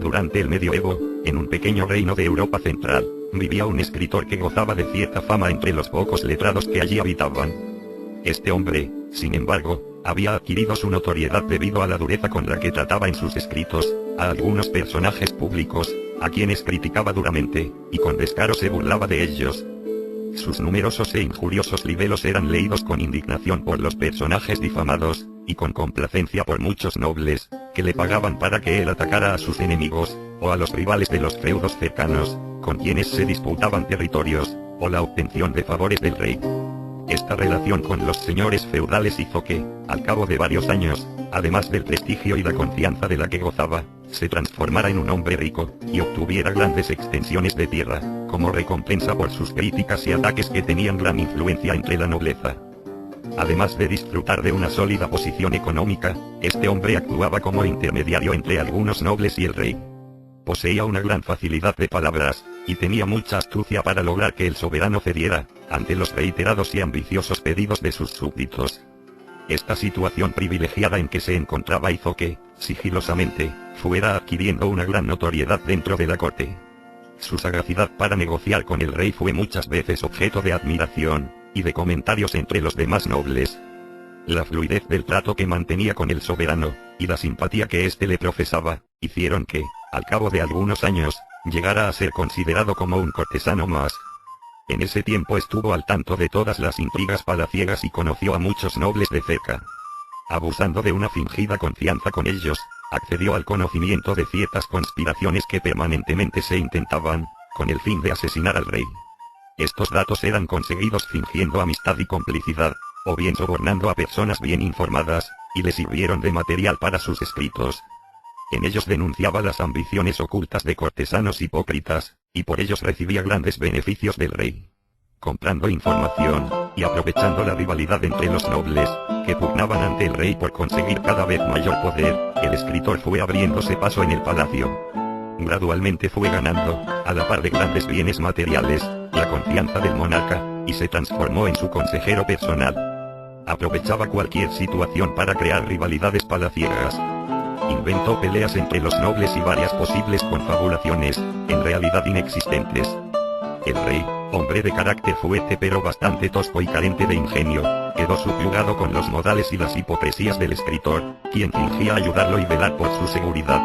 Durante el medioevo, en un pequeño reino de Europa central, vivía un escritor que gozaba de cierta fama entre los pocos letrados que allí habitaban. Este hombre, sin embargo, había adquirido su notoriedad debido a la dureza con la que trataba en sus escritos a algunos personajes públicos, a quienes criticaba duramente, y con descaro se burlaba de ellos. Sus numerosos e injuriosos libelos eran leídos con indignación por los personajes difamados, y con complacencia por muchos nobles, que le pagaban para que él atacara a sus enemigos, o a los rivales de los feudos cercanos, con quienes se disputaban territorios, o la obtención de favores del rey. Esta relación con los señores feudales hizo que, al cabo de varios años, además del prestigio y la confianza de la que gozaba, se transformara en un hombre rico, y obtuviera grandes extensiones de tierra, como recompensa por sus críticas y ataques que tenían gran influencia entre la nobleza. Además de disfrutar de una sólida posición económica, este hombre actuaba como intermediario entre algunos nobles y el rey. Poseía una gran facilidad de palabras, y tenía mucha astucia para lograr que el soberano cediera ante los reiterados y ambiciosos pedidos de sus súbditos. Esta situación privilegiada en que se encontraba hizo que, sigilosamente, fuera adquiriendo una gran notoriedad dentro de la corte. Su sagacidad para negociar con el rey fue muchas veces objeto de admiración y de comentarios entre los demás nobles. La fluidez del trato que mantenía con el soberano, y la simpatía que éste le profesaba, hicieron que, al cabo de algunos años, llegara a ser considerado como un cortesano más. En ese tiempo estuvo al tanto de todas las intrigas palaciegas y conoció a muchos nobles de cerca. Abusando de una fingida confianza con ellos, accedió al conocimiento de ciertas conspiraciones que permanentemente se intentaban, con el fin de asesinar al rey. Estos datos eran conseguidos fingiendo amistad y complicidad, o bien sobornando a personas bien informadas, y le sirvieron de material para sus escritos. En ellos denunciaba las ambiciones ocultas de cortesanos hipócritas, y por ellos recibía grandes beneficios del rey. Comprando información, y aprovechando la rivalidad entre los nobles, que pugnaban ante el rey por conseguir cada vez mayor poder, el escritor fue abriéndose paso en el palacio. Gradualmente fue ganando, a la par de grandes bienes materiales, la confianza del monarca, y se transformó en su consejero personal. Aprovechaba cualquier situación para crear rivalidades palaciegas. Inventó peleas entre los nobles y varias posibles confabulaciones, en realidad inexistentes. El rey, hombre de carácter fuerte pero bastante tosco y carente de ingenio, quedó subyugado con los modales y las hipocresías del escritor, quien fingía ayudarlo y velar por su seguridad.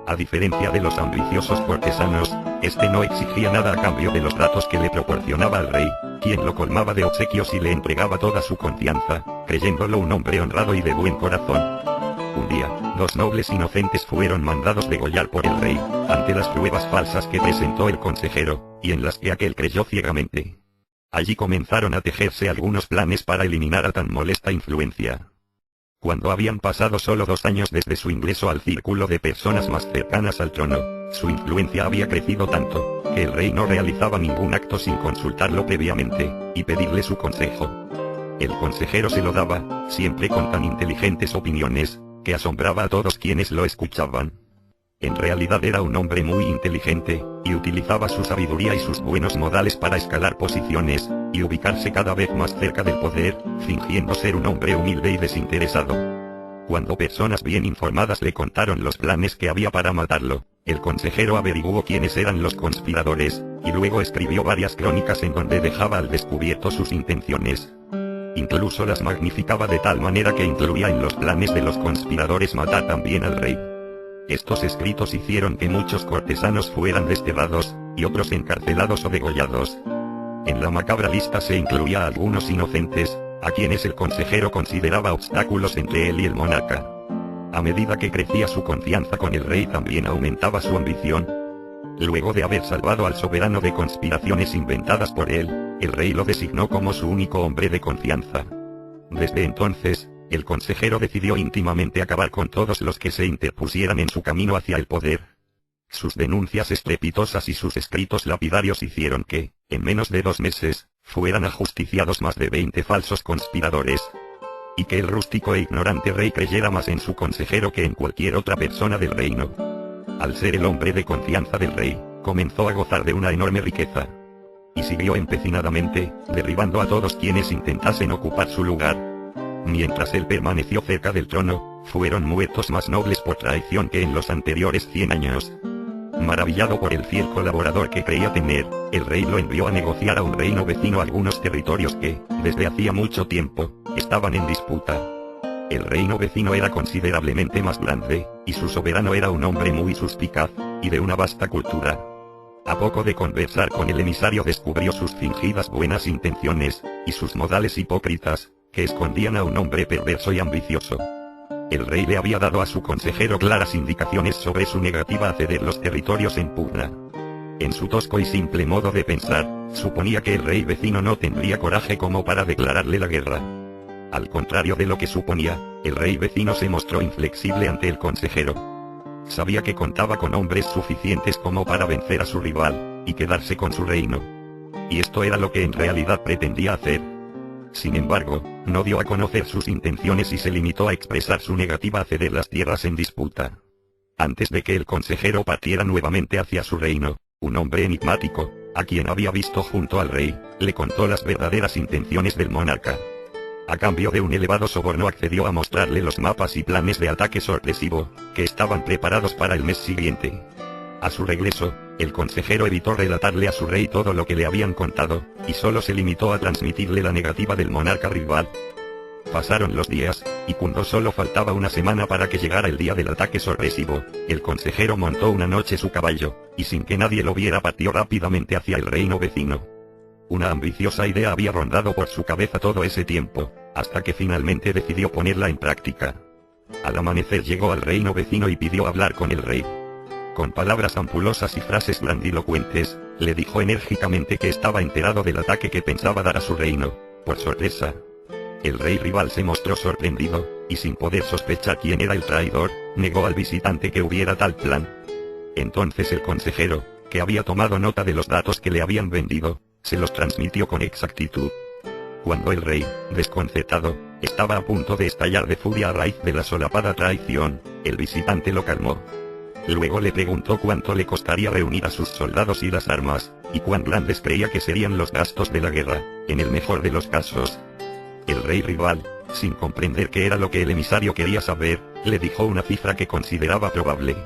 A diferencia de los ambiciosos cortesanos, este no exigía nada a cambio de los datos que le proporcionaba al rey, quien lo colmaba de obsequios y le entregaba toda su confianza, creyéndolo un hombre honrado y de buen corazón. Un día, dos nobles inocentes fueron mandados degollar por el rey, ante las pruebas falsas que presentó el consejero, y en las que aquel creyó ciegamente. Allí comenzaron a tejerse algunos planes para eliminar a tan molesta influencia. Cuando habían pasado solo 2 años desde su ingreso al círculo de personas más cercanas al trono, su influencia había crecido tanto, que el rey no realizaba ningún acto sin consultarlo previamente, y pedirle su consejo. El consejero se lo daba, siempre con tan inteligentes opiniones, que asombraba a todos quienes lo escuchaban. En realidad era un hombre muy inteligente, y utilizaba su sabiduría y sus buenos modales para escalar posiciones, y ubicarse cada vez más cerca del poder, fingiendo ser un hombre humilde y desinteresado. Cuando personas bien informadas le contaron los planes que había para matarlo, el consejero averiguó quiénes eran los conspiradores, y luego escribió varias crónicas en donde dejaba al descubierto sus intenciones. Incluso las magnificaba de tal manera que incluía en los planes de los conspiradores matar también al rey. Estos escritos hicieron que muchos cortesanos fueran desterrados, y otros encarcelados o degollados. En la macabra lista se incluía a algunos inocentes, a quienes el consejero consideraba obstáculos entre él y el monarca. A medida que crecía su confianza con el rey también aumentaba su ambición. Luego de haber salvado al soberano de conspiraciones inventadas por él, el rey lo designó como su único hombre de confianza. Desde entonces, el consejero decidió íntimamente acabar con todos los que se interpusieran en su camino hacia el poder. Sus denuncias estrepitosas y sus escritos lapidarios hicieron que, en menos de 2 meses, fueran ajusticiados más de 20 falsos conspiradores. Y que el rústico e ignorante rey creyera más en su consejero que en cualquier otra persona del reino. Al ser el hombre de confianza del rey, comenzó a gozar de una enorme riqueza. Y siguió empecinadamente, derribando a todos quienes intentasen ocupar su lugar. Mientras él permaneció cerca del trono, fueron muertos más nobles por traición que en los anteriores 100 años. Maravillado por el fiel colaborador que creía tener, el rey lo envió a negociar a un reino vecino algunos territorios que, desde hacía mucho tiempo, estaban en disputa. El reino vecino era considerablemente más grande, y su soberano era un hombre muy suspicaz, y de una vasta cultura. A poco de conversar con el emisario descubrió sus fingidas buenas intenciones, y sus modales hipócritas, que escondían a un hombre perverso y ambicioso. El rey le había dado a su consejero claras indicaciones sobre su negativa a ceder los territorios en pugna. En su tosco y simple modo de pensar, suponía que el rey vecino no tendría coraje como para declararle la guerra. Al contrario de lo que suponía, el rey vecino se mostró inflexible ante el consejero. Sabía que contaba con hombres suficientes como para vencer a su rival, y quedarse con su reino. Y esto era lo que en realidad pretendía hacer. Sin embargo, no dio a conocer sus intenciones y se limitó a expresar su negativa a ceder las tierras en disputa. Antes de que el consejero partiera nuevamente hacia su reino, un hombre enigmático, a quien había visto junto al rey, le contó las verdaderas intenciones del monarca. A cambio de un elevado soborno accedió a mostrarle los mapas y planes de ataque sorpresivo, que estaban preparados para el mes siguiente. A su regreso, el consejero evitó relatarle a su rey todo lo que le habían contado, y solo se limitó a transmitirle la negativa del monarca rival. Pasaron los días, y cuando solo faltaba una semana para que llegara el día del ataque sorpresivo, el consejero montó una noche su caballo, y sin que nadie lo viera partió rápidamente hacia el reino vecino. Una ambiciosa idea había rondado por su cabeza todo ese tiempo, hasta que finalmente decidió ponerla en práctica. Al amanecer llegó al reino vecino y pidió hablar con el rey. Con palabras ampulosas y frases grandilocuentes, le dijo enérgicamente que estaba enterado del ataque que pensaba dar a su reino, por sorpresa. El rey rival se mostró sorprendido, y sin poder sospechar quién era el traidor, negó al visitante que hubiera tal plan. Entonces el consejero, que había tomado nota de los datos que le habían vendido, se los transmitió con exactitud. Cuando el rey, desconcertado, estaba a punto de estallar de furia a raíz de la solapada traición, el visitante lo calmó. Luego le preguntó cuánto le costaría reunir a sus soldados y las armas, y cuán grandes creía que serían los gastos de la guerra, en el mejor de los casos. El rey rival, sin comprender qué era lo que el emisario quería saber, le dijo una cifra que consideraba probable.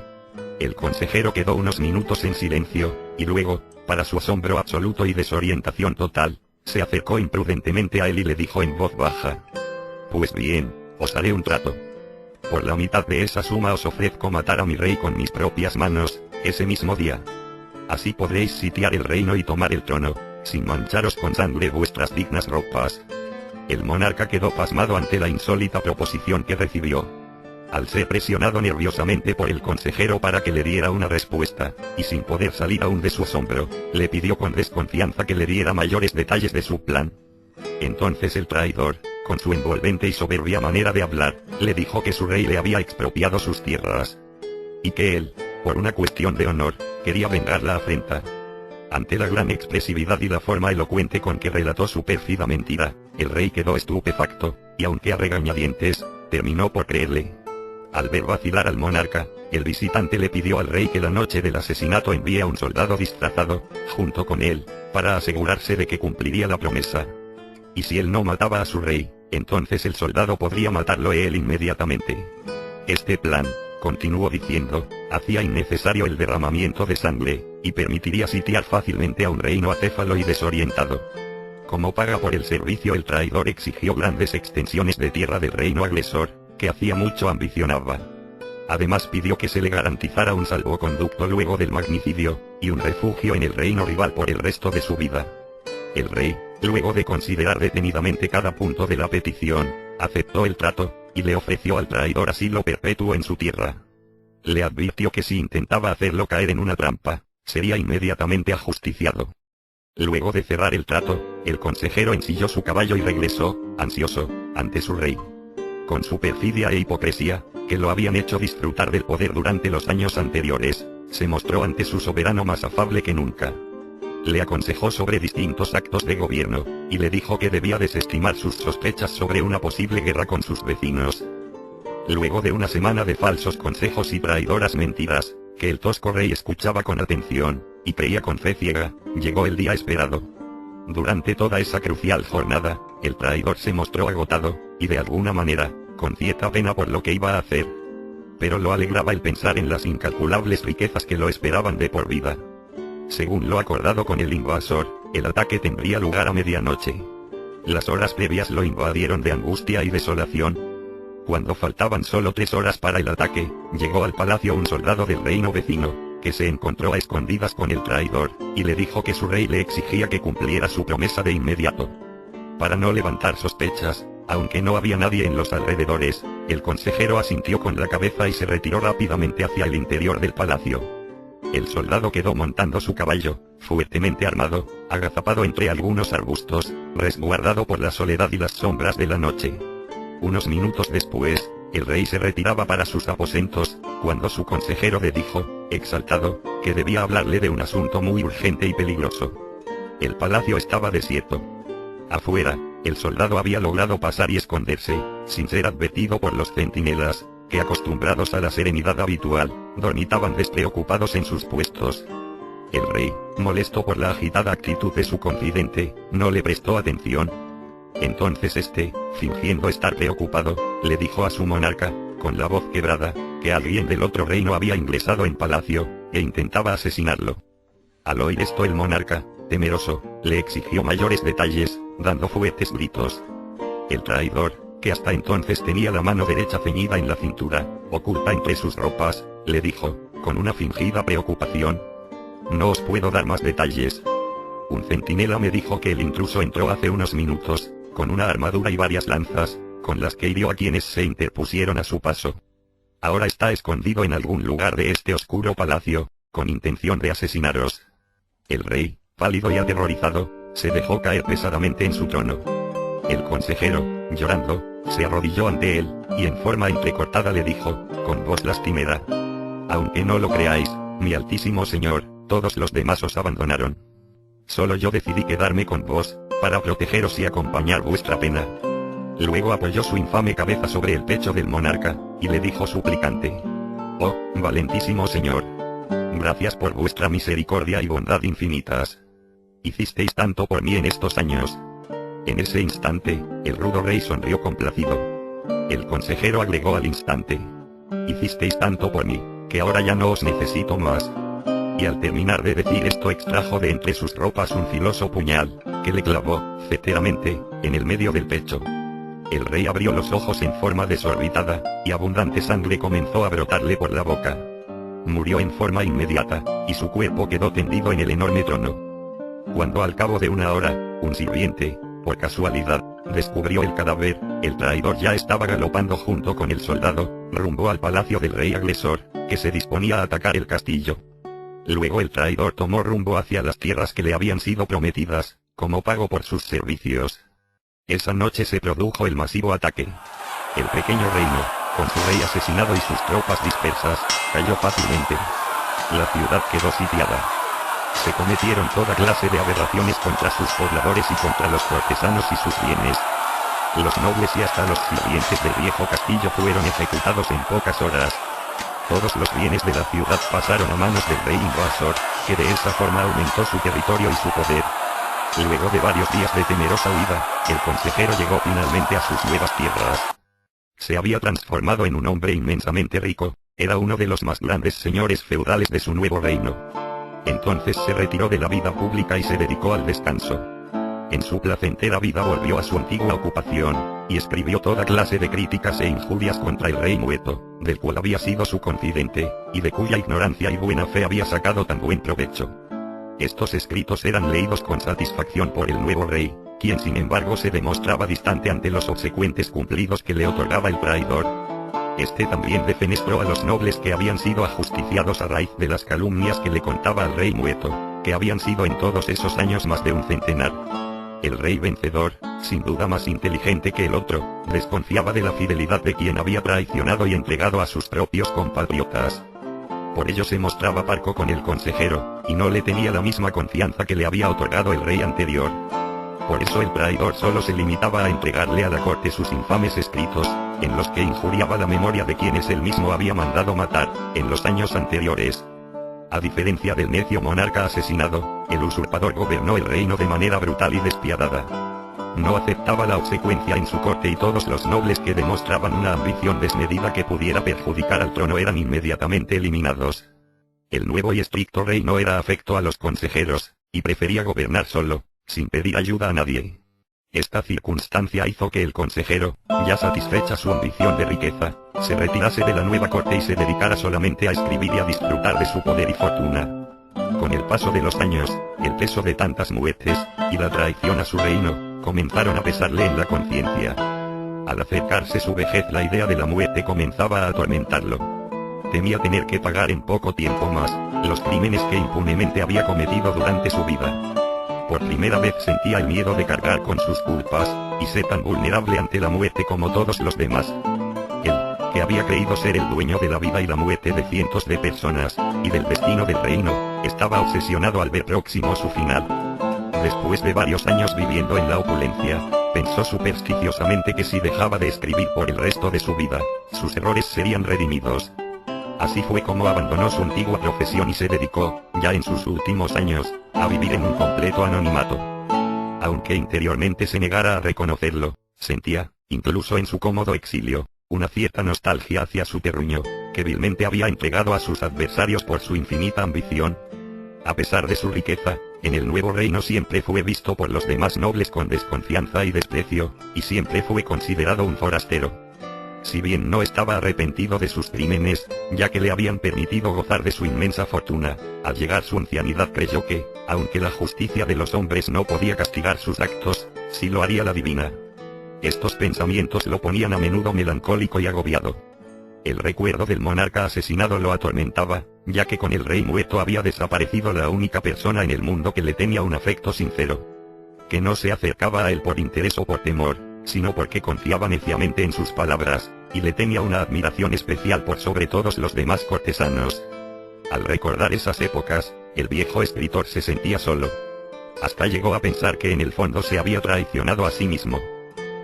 El consejero quedó unos minutos en silencio, y luego, para su asombro absoluto y desorientación total, se acercó imprudentemente a él y le dijo en voz baja: «Pues bien, os haré un trato. Por la mitad de esa suma os ofrezco matar a mi rey con mis propias manos, ese mismo día. Así podréis sitiar el reino y tomar el trono, sin mancharos con sangre vuestras dignas ropas». El monarca quedó pasmado ante la insólita proposición que recibió. Al ser presionado nerviosamente por el consejero para que le diera una respuesta, y sin poder salir aún de su asombro, le pidió con desconfianza que le diera mayores detalles de su plan. Entonces el traidor, con su envolvente y soberbia manera de hablar, le dijo que su rey le había expropiado sus tierras. Y que él, por una cuestión de honor, quería vengar la afrenta. Ante la gran expresividad y la forma elocuente con que relató su pérfida mentira, el rey quedó estupefacto, y aunque a regañadientes, terminó por creerle. Al ver vacilar al monarca, el visitante le pidió al rey que la noche del asesinato envíe a un soldado disfrazado, junto con él, para asegurarse de que cumpliría la promesa. Y si él no mataba a su rey, entonces el soldado podría matarlo él inmediatamente. Este plan, continuó diciendo, hacía innecesario el derramamiento de sangre, y permitiría sitiar fácilmente a un reino acéfalo y desorientado. Como paga por el servicio, el traidor exigió grandes extensiones de tierra del reino agresor, que hacía mucho ambicionaba. Además pidió que se le garantizara un salvoconducto luego del magnicidio, y un refugio en el reino rival por el resto de su vida. El rey, luego de considerar detenidamente cada punto de la petición, aceptó el trato, y le ofreció al traidor asilo perpetuo en su tierra. Le advirtió que si intentaba hacerlo caer en una trampa, sería inmediatamente ajusticiado. Luego de cerrar el trato, el consejero ensilló su caballo y regresó, ansioso, ante su rey. Con su perfidia e hipocresía, que lo habían hecho disfrutar del poder durante los años anteriores, se mostró ante su soberano más afable que nunca. Le aconsejó sobre distintos actos de gobierno, y le dijo que debía desestimar sus sospechas sobre una posible guerra con sus vecinos. Luego de una semana de falsos consejos y traidoras mentiras, que el tosco rey escuchaba con atención, y creía con fe ciega, llegó el día esperado. Durante toda esa crucial jornada, el traidor se mostró agotado, y de alguna manera, con cierta pena por lo que iba a hacer. pero lo alegraba el pensar en las incalculables riquezas que lo esperaban de por vida. Según lo acordado con el invasor, el ataque tendría lugar a medianoche. Las horas previas lo invadieron de angustia y desolación. Cuando faltaban solo 3 horas para el ataque, llegó al palacio un soldado del reino vecino, que se encontró a escondidas con el traidor, y le dijo que su rey le exigía que cumpliera su promesa de inmediato. Para no levantar sospechas, aunque no había nadie en los alrededores, el consejero asintió con la cabeza y se retiró rápidamente hacia el interior del palacio. El soldado quedó montando su caballo, fuertemente armado, agazapado entre algunos arbustos, resguardado por la soledad y las sombras de la noche. Unos minutos después, el rey se retiraba para sus aposentos, cuando su consejero le dijo, exaltado, que debía hablarle de un asunto muy urgente y peligroso. El palacio estaba desierto. Afuera, el soldado había logrado pasar y esconderse, sin ser advertido por los centinelas, que acostumbrados a la serenidad habitual, dormitaban despreocupados en sus puestos. El rey, molesto por la agitada actitud de su confidente, no le prestó atención. Entonces este, fingiendo estar preocupado, le dijo a su monarca, con la voz quebrada, que alguien del otro reino había ingresado en palacio, e intentaba asesinarlo. Al oír esto el monarca, temeroso, le exigió mayores detalles, dando fuertes gritos. El traidor, que hasta entonces tenía la mano derecha ceñida en la cintura, oculta entre sus ropas, le dijo, con una fingida preocupación: no os puedo dar más detalles. Un centinela me dijo que el intruso entró hace unos minutos, con una armadura y varias lanzas, con las que hirió a quienes se interpusieron a su paso. Ahora está escondido en algún lugar de este oscuro palacio, con intención de asesinaros. El rey, pálido y aterrorizado, se dejó caer pesadamente en su trono. El consejero, llorando, se arrodilló ante él, y en forma entrecortada le dijo, con voz lastimera: aunque no lo creáis, mi altísimo señor, todos los demás os abandonaron. Solo yo decidí quedarme con vos, para protegeros y acompañar vuestra pena. Luego apoyó su infame cabeza sobre el pecho del monarca, y le dijo suplicante: oh, valentísimo señor, gracias por vuestra misericordia y bondad infinitas. Hicisteis tanto por mí en estos años. En ese instante, el rudo rey sonrió complacido. El consejero agregó al instante: hicisteis tanto por mí, que ahora ya no os necesito más. Y al terminar de decir esto extrajo de entre sus ropas un filoso puñal, que le clavó, certeramente, en el medio del pecho. El rey abrió los ojos en forma desorbitada, y abundante sangre comenzó a brotarle por la boca. Murió en forma inmediata, y su cuerpo quedó tendido en el enorme trono. Cuando al cabo de una hora, un sirviente, por casualidad, descubrió el cadáver, el traidor ya estaba galopando junto con el soldado, rumbo al palacio del rey agresor, que se disponía a atacar el castillo. Luego el traidor tomó rumbo hacia las tierras que le habían sido prometidas, como pago por sus servicios. Esa noche se produjo el masivo ataque. El pequeño reino, con su rey asesinado y sus tropas dispersas, cayó fácilmente. La ciudad quedó sitiada. Se cometieron toda clase de aberraciones contra sus pobladores y contra los cortesanos y sus bienes. Los nobles y hasta los sirvientes del viejo castillo fueron ejecutados en pocas horas. Todos los bienes de la ciudad pasaron a manos del rey invasor, que de esa forma aumentó su territorio y su poder. Luego de varios días de temerosa huida, el consejero llegó finalmente a sus nuevas tierras. Se había transformado en un hombre inmensamente rico, era uno de los más grandes señores feudales de su nuevo reino. Entonces se retiró de la vida pública y se dedicó al descanso. En su placentera vida volvió a su antigua ocupación, y escribió toda clase de críticas e injurias contra el rey muerto, del cual había sido su confidente, y de cuya ignorancia y buena fe había sacado tan buen provecho. Estos escritos eran leídos con satisfacción por el nuevo rey, quien sin embargo se demostraba distante ante los obsecuentes cumplidos que le otorgaba el traidor. Este también defenestró a los nobles que habían sido ajusticiados a raíz de las calumnias que le contaba al rey muerto, que habían sido en todos esos años más de un centenar. El rey vencedor, sin duda más inteligente que el otro, desconfiaba de la fidelidad de quien había traicionado y entregado a sus propios compatriotas. Por ello se mostraba parco con el consejero, y no le tenía la misma confianza que le había otorgado el rey anterior. Por eso el traidor solo se limitaba a entregarle a la corte sus infames escritos, en los que injuriaba la memoria de quienes él mismo había mandado matar, en los años anteriores. A diferencia del necio monarca asesinado, el usurpador gobernó el reino de manera brutal y despiadada. no aceptaba la obsecuencia en su corte y todos los nobles que demostraban una ambición desmedida que pudiera perjudicar al trono eran inmediatamente eliminados. El nuevo y estricto rey no era afecto a los consejeros, y prefería gobernar solo, sin pedir ayuda a nadie. Esta circunstancia hizo que el consejero, ya satisfecha su ambición de riqueza, se retirase de la nueva corte y se dedicara solamente a escribir y a disfrutar de su poder y fortuna. Con el paso de los años, el peso de tantas muertes, y la traición a su reino, comenzaron a pesarle en la conciencia. Al acercarse su vejez, la idea de la muerte comenzaba a atormentarlo. Temía tener que pagar en poco tiempo más los crímenes que impunemente había cometido durante su vida. Por primera vez sentía el miedo de cargar con sus culpas, y ser tan vulnerable ante la muerte como todos los demás. Él, que había creído ser el dueño de la vida y la muerte de cientos de personas, y del destino del reino, estaba obsesionado al ver próximo su final. Después de varios años viviendo en la opulencia, pensó supersticiosamente que si dejaba de escribir por el resto de su vida, sus errores serían redimidos. Así fue como abandonó su antigua profesión y se dedicó, ya en sus últimos años, a vivir en un completo anonimato. Aunque interiormente se negara a reconocerlo, sentía, incluso en su cómodo exilio, una cierta nostalgia hacia su terruño, que vilmente había entregado a sus adversarios por su infinita ambición. A pesar de su riqueza, en el nuevo reino siempre fue visto por los demás nobles con desconfianza y desprecio, y siempre fue considerado un forastero. Si bien no estaba arrepentido de sus crímenes, ya que le habían permitido gozar de su inmensa fortuna, al llegar su ancianidad creyó que, aunque la justicia de los hombres no podía castigar sus actos, sí lo haría la divina. Estos pensamientos lo ponían a menudo melancólico y agobiado. El recuerdo del monarca asesinado lo atormentaba, ya que con el rey muerto había desaparecido la única persona en el mundo que le tenía un afecto sincero. Que no se acercaba a él por interés o por temor, sino porque confiaba neciamente en sus palabras, y le tenía una admiración especial por sobre todos los demás cortesanos. Al recordar esas épocas, el viejo escritor se sentía solo. Hasta llegó a pensar que en el fondo se había traicionado a sí mismo.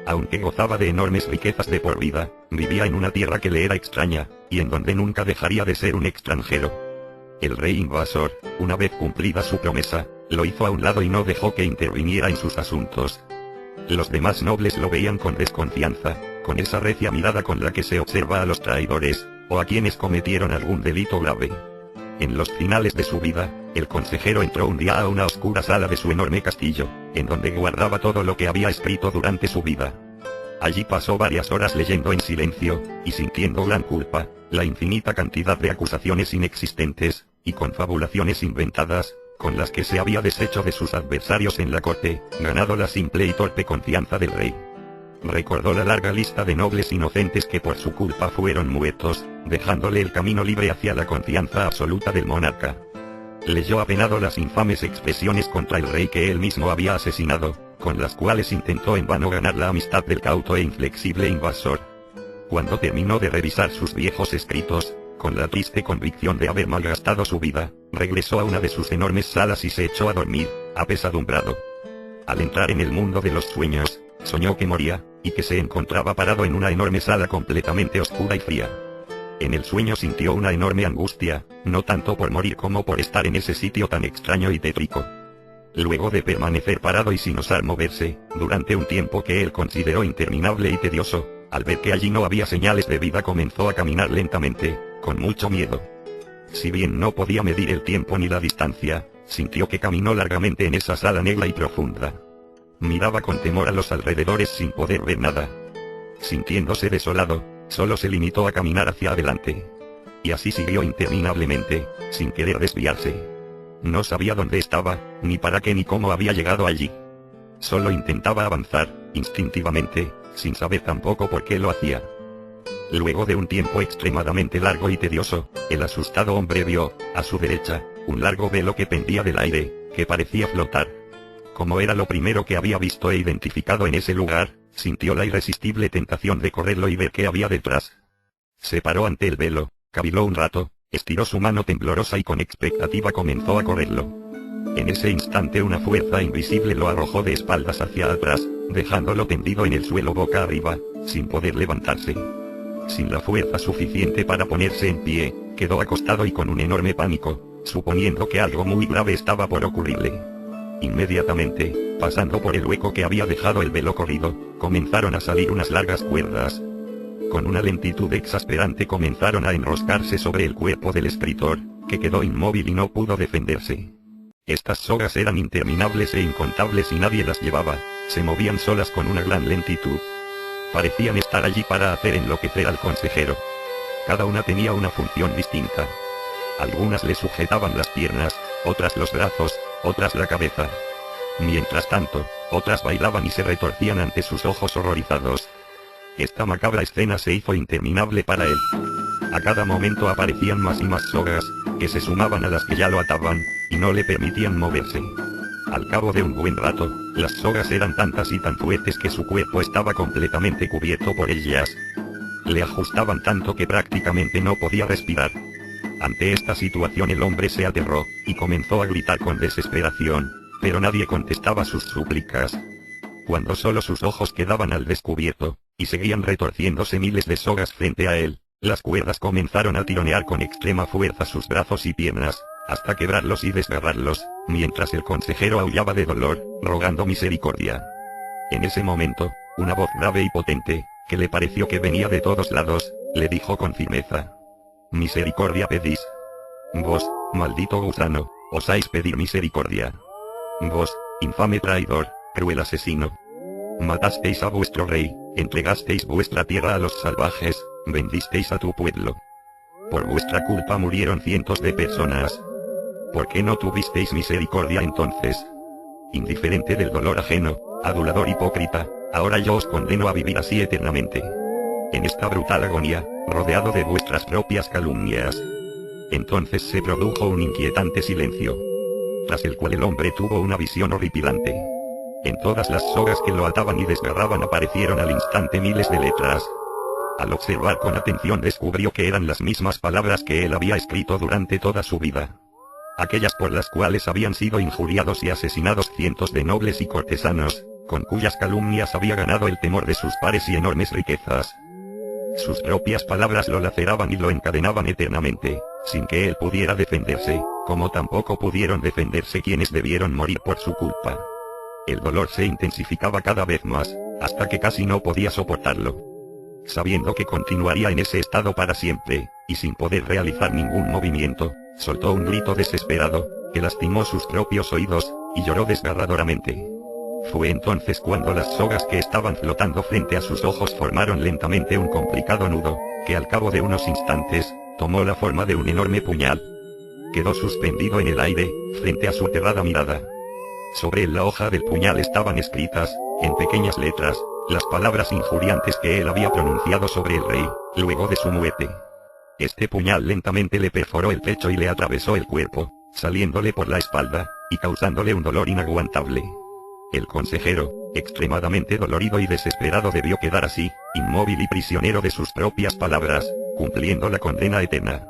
Aunque gozaba de enormes riquezas de por vida, vivía en una tierra que le era extraña, y en donde nunca dejaría de ser un extranjero. El rey invasor, una vez cumplida su promesa, lo hizo a un lado y no dejó que interviniera en sus asuntos. Los demás nobles lo veían con desconfianza, con esa recia mirada con la que se observa a los traidores, o a quienes cometieron algún delito grave. En los finales de su vida, el consejero entró un día a una oscura sala de su enorme castillo, en donde guardaba todo lo que había escrito durante su vida. Allí pasó varias horas leyendo en silencio, y sintiendo gran culpa, la infinita cantidad de acusaciones inexistentes, y confabulaciones inventadas, con las que se había deshecho de sus adversarios en la corte, ganado la simple y torpe confianza del rey. Recordó la larga lista de nobles inocentes que por su culpa fueron muertos, dejándole el camino libre hacia la confianza absoluta del monarca. Leyó apenado las infames expresiones contra el rey que él mismo había asesinado, con las cuales intentó en vano ganar la amistad del cauto e inflexible invasor. Cuando terminó de revisar sus viejos escritos, con la triste convicción de haber malgastado su vida, regresó a una de sus enormes salas y se echó a dormir, apesadumbrado. Al entrar en el mundo de los sueños, soñó que moría, y que se encontraba parado en una enorme sala completamente oscura y fría. En el sueño sintió una enorme angustia, no tanto por morir como por estar en ese sitio tan extraño y tétrico. Luego de permanecer parado y sin osar moverse, durante un tiempo que él consideró interminable y tedioso, al ver que allí no había señales de vida comenzó a caminar lentamente, con mucho miedo. Si bien no podía medir el tiempo ni la distancia, sintió que caminó largamente en esa sala negra y profunda. Miraba con temor a los alrededores sin poder ver nada. Sintiéndose desolado, solo se limitó a caminar hacia adelante. Y así siguió interminablemente, sin querer desviarse. No sabía dónde estaba, ni para qué ni cómo había llegado allí. Solo intentaba avanzar, instintivamente, sin saber tampoco por qué lo hacía. Luego de un tiempo extremadamente largo y tedioso, el asustado hombre vio, a su derecha, un largo velo que pendía del aire, que parecía flotar. Como era lo primero que había visto e identificado en ese lugar, sintió la irresistible tentación de correrlo y ver qué había detrás. Se paró ante el velo, caviló un rato, estiró su mano temblorosa y con expectativa comenzó a correrlo. En ese instante una fuerza invisible lo arrojó de espaldas hacia atrás, dejándolo tendido en el suelo boca arriba, sin poder levantarse. Sin la fuerza suficiente para ponerse en pie, quedó acostado y con un enorme pánico, suponiendo que algo muy grave estaba por ocurrirle. Inmediatamente, Pasando por el hueco que había dejado el velo corrido, comenzaron a salir unas largas cuerdas. Con una lentitud exasperante comenzaron a enroscarse sobre el cuerpo del escritor, que quedó inmóvil y no pudo defenderse. Estas sogas eran interminables e incontables y nadie las llevaba, se movían solas con una gran lentitud. Parecían estar allí para hacer enloquecer al consejero. Cada una tenía una función distinta. Algunas le sujetaban las piernas, otras los brazos, otras la cabeza. Mientras tanto, otras bailaban y se retorcían ante sus ojos horrorizados. Esta macabra escena se hizo interminable para él. A cada momento aparecían más y más sogas, que se sumaban a las que ya lo ataban, y no le permitían moverse. Al cabo de un buen rato, las sogas eran tantas y tan fuertes que su cuerpo estaba completamente cubierto por ellas. Le ajustaban tanto que prácticamente no podía respirar. Ante esta situación el hombre se aterró, y comenzó a gritar con desesperación, pero nadie contestaba sus súplicas. Cuando solo sus ojos quedaban al descubierto, y seguían retorciéndose miles de sogas frente a él, las cuerdas comenzaron a tironear con extrema fuerza sus brazos y piernas, hasta quebrarlos y desgarrarlos, mientras el consejero aullaba de dolor, rogando misericordia. En ese momento, una voz grave y potente, que le pareció que venía de todos lados, le dijo con firmeza: «Misericordia pedís. Vos, maldito gusano, osáis pedir misericordia. Vos, infame traidor, cruel asesino. Matasteis a vuestro rey, entregasteis vuestra tierra a los salvajes, vendisteis a tu pueblo. Por vuestra culpa murieron cientos de personas. ¿Por qué no tuvisteis misericordia entonces? Indiferente del dolor ajeno, adulador hipócrita, ahora yo os condeno a vivir así eternamente. En esta brutal agonía, rodeado de vuestras propias calumnias». Entonces se produjo un inquietante silencio, tras el cual el hombre tuvo una visión horripilante. En todas las sogas que lo ataban y desgarraban aparecieron al instante miles de letras. Al observar con atención descubrió que eran las mismas palabras que él había escrito durante toda su vida. Aquellas por las cuales habían sido injuriados y asesinados cientos de nobles y cortesanos, con cuyas calumnias había ganado el temor de sus pares y enormes riquezas. Sus propias palabras lo laceraban y lo encadenaban eternamente, sin que él pudiera defenderse, como tampoco pudieron defenderse quienes debieron morir por su culpa. El dolor se intensificaba cada vez más, hasta que casi no podía soportarlo. Sabiendo que continuaría en ese estado para siempre, y sin poder realizar ningún movimiento, soltó un grito desesperado, que lastimó sus propios oídos, y lloró desgarradoramente. Fue entonces cuando las sogas que estaban flotando frente a sus ojos formaron lentamente un complicado nudo, que al cabo de unos instantes, tomó la forma de un enorme puñal. Quedó suspendido en el aire, frente a su aterrada mirada. Sobre la hoja del puñal estaban escritas, en pequeñas letras, las palabras injuriantes que él había pronunciado sobre el rey, luego de su muerte. Este puñal lentamente le perforó el pecho y le atravesó el cuerpo, saliéndole por la espalda, y causándole un dolor inaguantable. El consejero, extremadamente dolorido y desesperado, debió quedar así, inmóvil y prisionero de sus propias palabras, cumpliendo la condena eterna.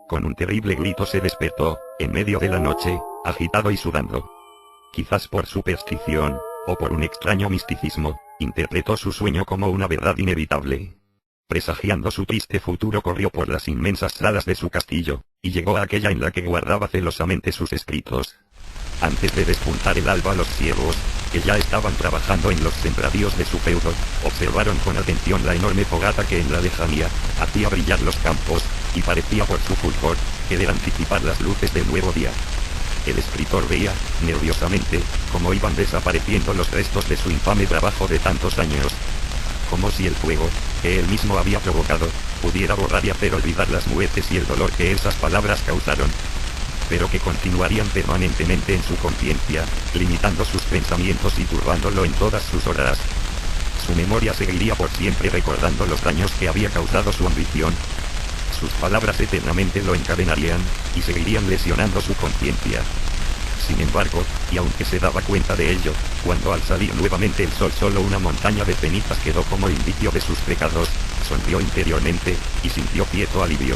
Con un terrible grito se despertó, en medio de la noche, agitado y sudando. Quizás por superstición, o por un extraño misticismo, interpretó su sueño como una verdad inevitable. Presagiando su triste futuro, corrió por las inmensas salas de su castillo, y llegó a aquella en la que guardaba celosamente sus escritos. Antes de despuntar el alba, los siervos, que ya estaban trabajando en los sembradíos de su feudo, observaron con atención la enorme fogata que en la lejanía hacía brillar los campos, y parecía por su fulgor querer anticipar las luces del nuevo día. El escritor veía, nerviosamente, cómo iban desapareciendo los restos de su infame trabajo de tantos años. Como si el fuego, que él mismo había provocado, pudiera borrar y hacer olvidar las muertes y el dolor que esas palabras causaron, pero que continuarían permanentemente en su conciencia, limitando sus pensamientos y turbándolo en todas sus horas. Su memoria seguiría por siempre recordando los daños que había causado su ambición. Sus palabras eternamente lo encadenarían, y seguirían lesionando su conciencia. Sin embargo, y aunque se daba cuenta de ello, cuando al salir nuevamente el sol solo una montaña de cenizas quedó como indicio de sus pecados, sonrió interiormente, y sintió cierto alivio.